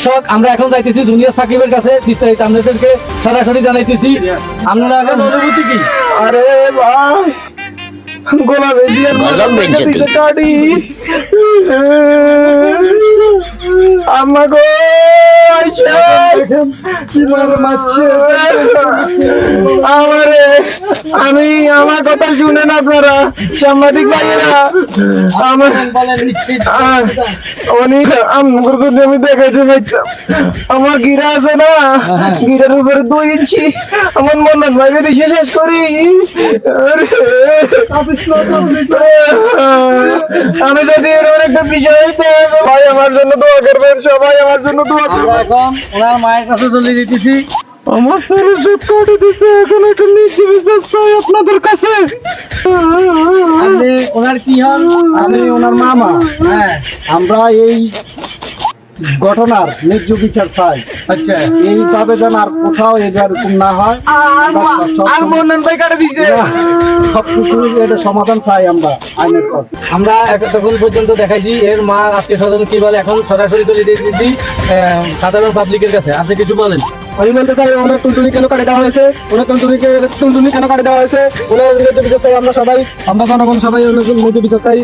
দর্শক আমরা এখন যাইতেছি জুনিয়র সাকিবের কাছে, বিস্তারিত আপনাদেরকে সরাসরি জানাইতেছি। আপনারা এখন অনুভূতি কি? আরে ভাই গোলাপ এদিয়ার দিছে কাটি আম্মা গো আইসা আমারে আমি আমার কথা শুনেন আপনারা সাংবাদিক ভাইয়েরা আমার উনি আমার জন্য আমি দেখাইতে পাইতাম আমার গিরা আছে না গিরার উপরে 2 ইঞ্চি আমার মনে ভাই যদি শেষ করি আমি যদি এরকম একটা বিষয় হইতে ভাই আমার জন্য দোয়া করবেন, সবাই আমার জন্য দোয়া করবেন। এখন ওনার মায়ের কাছে চলে যেতেছি। আমার ছেলে সব কাটে দিছে, এখন একটা নিচে বিচার চাই আপনাদের কাছে। আপনি ওনার কি হন? আমি ওনার মামা। হ্যাঁ, আমরা এই ঘটনার ন্যায্য বিচার চাই। আচ্ছা। এইভাবে যেন আর কোথাও এরকম না হয়। আর মন্নন ভাই কাটে দিছে। সবকিছু এটা সমাধান চাই আমরা আইনের কাছে। আমরা তখন পর্যন্ত দেখাইছি এর মা আত্মীয় স্বজন কি বলে, এখন সরাসরি চলে যেতেছি সাধারণ পাবলিকের কাছে। আপনি কিছু বলেন। আমি বলতে চাই ওনার টুনটুনি কেন কাটে দেওয়া হয়েছে, ওনার টুনটুনি কেন কাটে দেওয়া হয়েছে, ওনার বিচার চাই আমরা সবাই, আমরা জনগণ সবাই ওনার বিচার চাই।